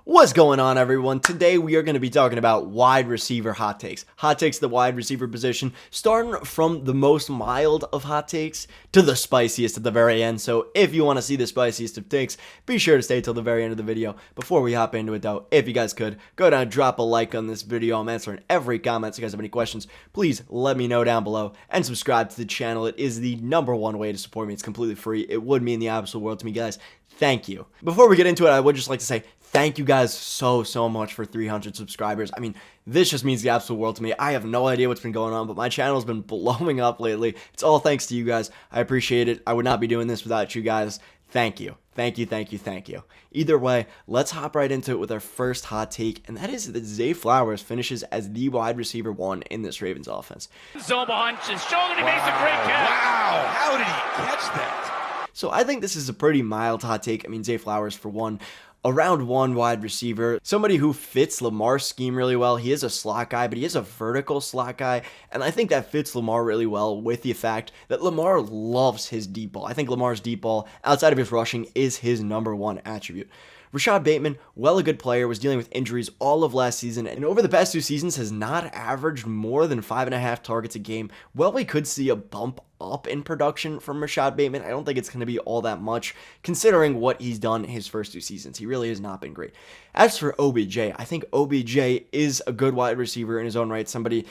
What's going on, everyone? Today we are going to be talking about wide receiver hot takes. Hot takes at the wide receiver position, starting from the most mild of hot takes to the spiciest at the very end. So if you want to see the spiciest of takes, be sure to stay till the very end of the video. Before we hop into it though, if you guys could, go down and drop a like on this video. I'm answering every comment, so if you guys have any questions, please let me know down below. And subscribe to the channel. It is the #1 way to support me. It's completely free. It would mean the absolute world to me, guys. Thank you. Before we get into it, I would just like to say thank you guys so much for 300 subscribers. I mean, this just means the absolute world to me. I have no idea what's been going on, but my channel has been blowing up lately. It's all thanks to you guys. I appreciate it. I would not be doing this without you guys. Thank you. Thank you. Either way, let's hop right into it with our first hot take, and that is that Zay Flowers finishes as the wide receiver 1 in this Ravens offense. Zone behind his shoulder, and he makes a great catch. Wow, how did he catch that? So I think this is a pretty mild hot take. I mean, Zay Flowers, for one, a round 1 wide receiver, somebody who fits Lamar's scheme really well. He is a slot guy, but he is a vertical slot guy, and I think that fits Lamar really well with the fact that Lamar loves his deep ball. I think Lamar's deep ball, outside of his rushing, is his #1 attribute. Rashad Bateman, while a good player, was dealing with injuries all of last season, and over the past 2 seasons has not averaged more than 5.5 targets a game. While we could see a bump up in production from Rashad Bateman, I don't think it's going to be all that much, considering what he's done his first 2 seasons. He really has not been great. As for OBJ, I think OBJ is a good wide receiver in his own right, somebody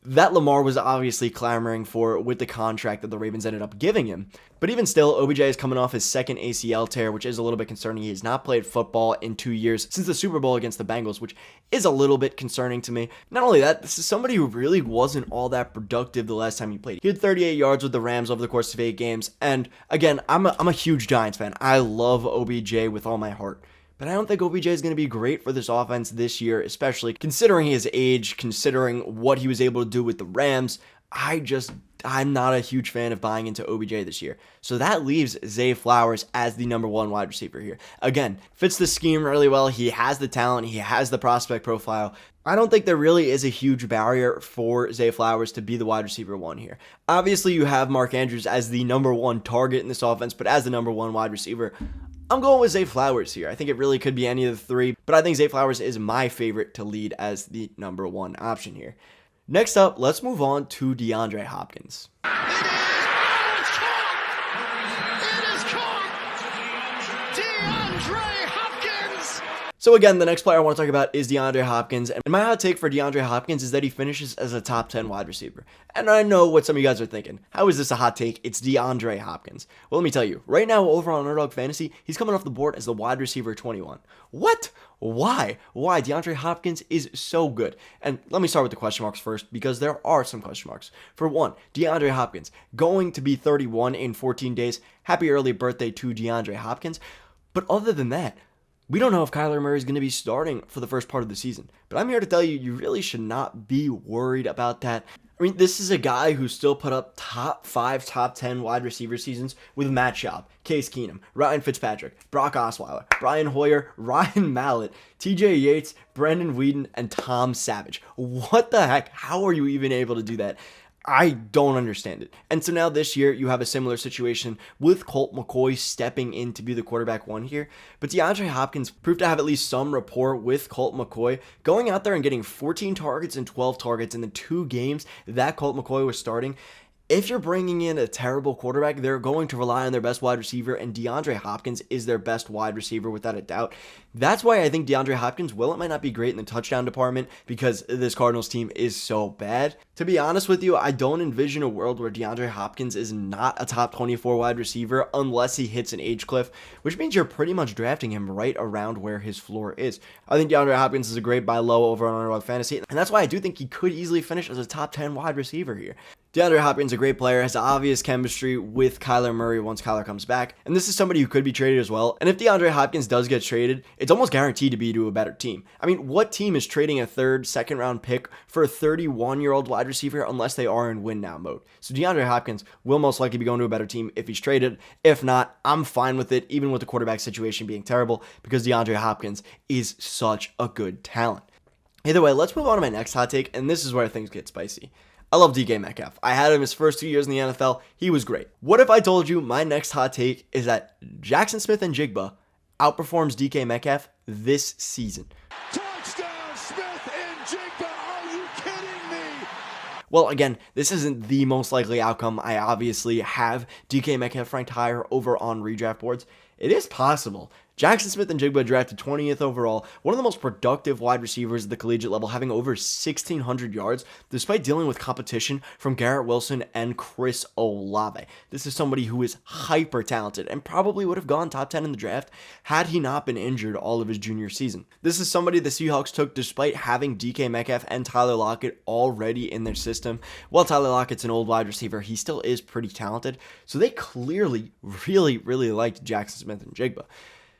that Lamar was obviously clamoring for with the contract that the Ravens ended up giving him. But even still, OBJ is coming off his second ACL tear, which is a little bit concerning. He has not played football in 2 years since the Super Bowl against the Bengals, which is a little bit concerning to me. Not only that, this is somebody who really wasn't all that productive the last time he played. He had 38 yards with the Rams over the course of 8 games. And again, I'm a huge Giants fan. I love OBJ with all my heart. But I don't think OBJ is going to be great for this offense this year, especially considering his age, considering what he was able to do with the Rams. I'm not a huge fan of buying into OBJ this year. So that leaves Zay Flowers as the #1 wide receiver here. Again, fits the scheme really well. He has the talent. He has the prospect profile. I don't think there really is a huge barrier for Zay Flowers to be the wide receiver 1 here. Obviously, you have Mark Andrews as the #1 target in this offense, but as the #1 wide receiver, I'm going with Zay Flowers here. I think it really could be any of the 3, but I think Zay Flowers is my favorite to lead as the #1 option here. Next up, let's move on to DeAndre Hopkins. So again, the next player I want to talk about is DeAndre Hopkins, and my hot take for DeAndre Hopkins is that he finishes as a top 10 wide receiver. And I know what some of you guys are thinking. How is this a hot take? It's DeAndre Hopkins. Well, let me tell you, right now over on Underdog Fantasy, he's coming off the board as the wide receiver 21. What? Why? DeAndre Hopkins is so good. And let me start with the question marks first, because there are some question marks. For one, DeAndre Hopkins, going to be 31 in 14 days. Happy early birthday to DeAndre Hopkins. But other than that, we don't know if Kyler Murray is going to be starting for the first part of the season, but I'm here to tell you, you really should not be worried about that. I mean, this is a guy who still put up top 5, top 10 wide receiver seasons with Matt Schaub, Case Keenum, Ryan Fitzpatrick, Brock Osweiler, Brian Hoyer, Ryan Mallett, TJ Yates, Brandon Whedon, and Tom Savage. What the heck? How are you even able to do that? I don't understand it. And so now this year, you have a similar situation with Colt McCoy stepping in to be the quarterback 1 here. But DeAndre Hopkins proved to have at least some rapport with Colt McCoy, going out there and getting 14 targets and 12 targets in the 2 games that Colt McCoy was starting. If you're bringing in a terrible quarterback, they're going to rely on their best wide receiver, and DeAndre Hopkins is their best wide receiver without a doubt. That's why I think DeAndre Hopkins, well, it might not be great in the touchdown department because this Cardinals team is so bad. To be honest with you, I don't envision a world where DeAndre Hopkins is not a top 24 wide receiver unless he hits an age cliff, which means you're pretty much drafting him right around where his floor is. I think DeAndre Hopkins is a great buy low over on Underdog Fantasy, and that's why I do think he could easily finish as a top 10 wide receiver here. DeAndre Hopkins, a great player, has obvious chemistry with Kyler Murray once Kyler comes back, and this is somebody who could be traded as well. And if DeAndre Hopkins does get traded, it's almost guaranteed to be to a better team. I mean, what team is trading a 3rd, 2nd round pick for a 31-year-old wide receiver unless they are in win now mode? So DeAndre Hopkins will most likely be going to a better team if he's traded. If not, I'm fine with it, even with the quarterback situation being terrible, because DeAndre Hopkins is such a good talent. Either way, let's move on to my next hot take, and this is where things get spicy. I love DK Metcalf. I had him his first 2 years in the NFL. He was great. What if I told you my next hot take is that Jaxon Smith and Njigba outperforms DK Metcalf this season. Touchdown, Smith and Njigba. Are you kidding me? Well, again, this isn't the most likely outcome. I obviously have DK Metcalf ranked higher over on redraft boards. It is possible. Jaxon Smith-Njigba drafted 20th overall, one of the most productive wide receivers at the collegiate level, having over 1,600 yards, despite dealing with competition from Garrett Wilson and Chris Olave. This is somebody who is hyper talented and probably would have gone top 10 in the draft had he not been injured all of his junior season. This is somebody the Seahawks took despite having DK Metcalf and Tyler Lockett already in their system. While Tyler Lockett's an old wide receiver, he still is pretty talented, so they clearly really liked Jaxon Smith-Njigba.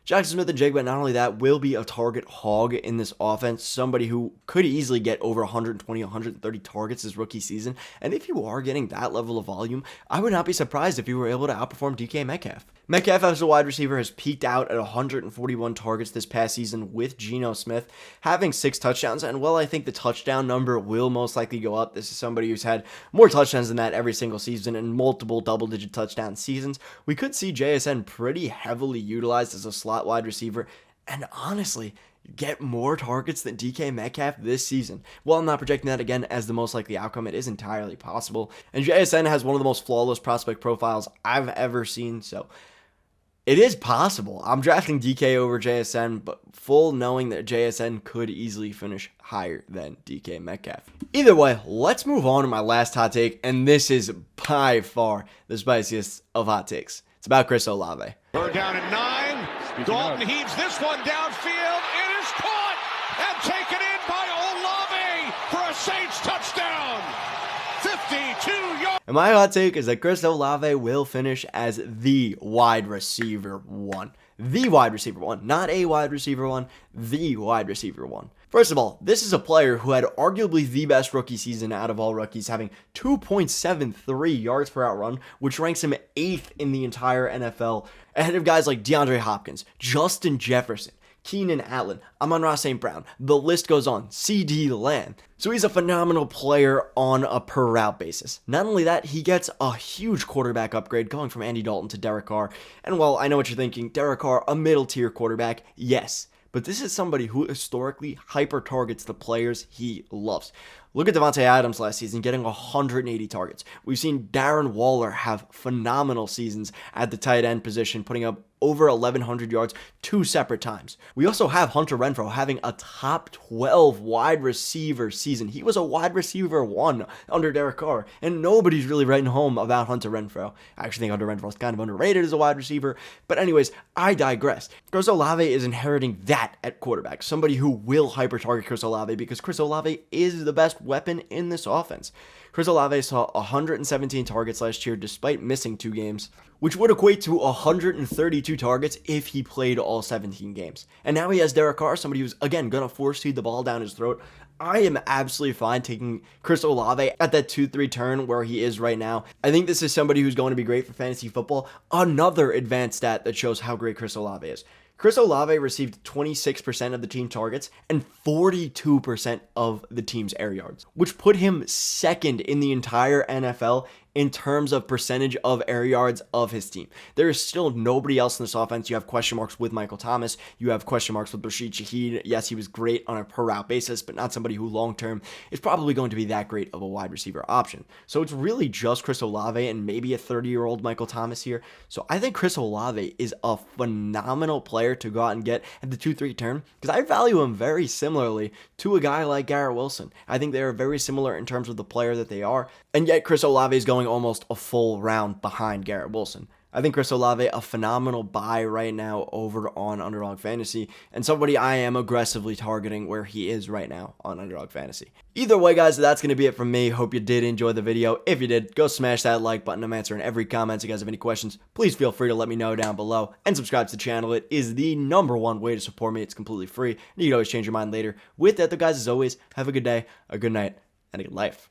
Jaxon Smith-Njigba, not only that, will be a target hog in this offense, somebody who could easily get over 120, 130 targets his rookie season, and if you are getting that level of volume, I would not be surprised if you were able to outperform DK Metcalf. Metcalf as a wide receiver has peaked out at 141 targets this past season with Geno Smith, having 6 touchdowns, and while I think the touchdown number will most likely go up, this is somebody who's had more touchdowns than that every single season and multiple double-digit touchdown seasons. We could see JSN pretty heavily utilized as a slot wide receiver, and honestly, get more targets than DK Metcalf this season. While I'm not projecting that again as the most likely outcome, it is entirely possible, and JSN has one of the most flawless prospect profiles I've ever seen, so it is possible. I'm drafting DK over JSN, but full knowing that JSN could easily finish higher than DK Metcalf. Either way, let's move on to my last hot take, and this is by far the spiciest of hot takes. It's about Chris Olave. We're down at 9. Dalton heaves this one downfield. It is caught and taken in by Olave for a Saints touchdown. 52 yards. And my hot take is that Chris Olave will finish as the wide receiver 1. The wide receiver 1. Not a wide receiver 1, the wide receiver 1. First of all, this is a player who had arguably the best rookie season out of all rookies, having 2.73 yards per out run, which ranks him 8th in the entire NFL, ahead of guys like DeAndre Hopkins, Justin Jefferson, Keenan Allen, Amon-Ra St. Brown. The list goes on. CD Lamb. So he's a phenomenal player on a per route basis. Not only that, he gets a huge quarterback upgrade going from Andy Dalton to Derek Carr. And while I know what you're thinking, Derek Carr, a middle tier quarterback, yes. But this is somebody who historically hyper targets the players he loves. Look at Devontae Adams last season getting 180 targets. We've seen Darren Waller have phenomenal seasons at the tight end position, putting up over 1,100 yards 2 separate times. We also have Hunter Renfrow having a top 12 wide receiver season. He was a wide receiver 1 under Derek Carr, and nobody's really writing home about Hunter Renfrow. I actually think Hunter Renfrow is kind of underrated as a wide receiver, but anyways, I digress. Chris Olave is inheriting that at quarterback, somebody who will hyper target Chris Olave because Chris Olave is the best weapon in this offense. Chris Olave saw 117 targets last year despite missing 2 games, which would equate to 132 targets if he played all 17 games. And now he has Derek Carr, somebody who's, again, going to force feed the ball down his throat. I am absolutely fine taking Chris Olave at that 2-3 turn where he is right now. I think this is somebody who's going to be great for fantasy football. Another advanced stat that shows how great Chris Olave is. Chris Olave received 26% of the team targets and 42% of the team's air yards, which put him second in the entire NFL in terms of percentage of air yards of his team. There is still nobody else in this offense. You have question marks with Michael Thomas. You have question marks with Rashid Shaheed. Yes, he was great on a per route basis, but not somebody who long-term is probably going to be that great of a wide receiver option. So it's really just Chris Olave and maybe a 30-year-old Michael Thomas here. So I think Chris Olave is a phenomenal player to go out and get at the 2-3 turn because I value him very similarly to a guy like Garrett Wilson. I think they are very similar in terms of the player that they are, and yet Chris Olave is going almost a full round behind Garrett Wilson. I think Chris Olave a phenomenal buy right now over on Underdog Fantasy, and somebody I am aggressively targeting where he is right now on Underdog Fantasy. Either way, guys, that's going to be it from me. Hope you did enjoy the video. If you did, go smash that like button. I'm answering every comment. If you guys have any questions, please feel free to let me know down below, and subscribe to the channel. It is the #1 way to support me. It's completely free, and you can always change your mind later. With that, though, guys, as always, have a good day, a good night, and a good life.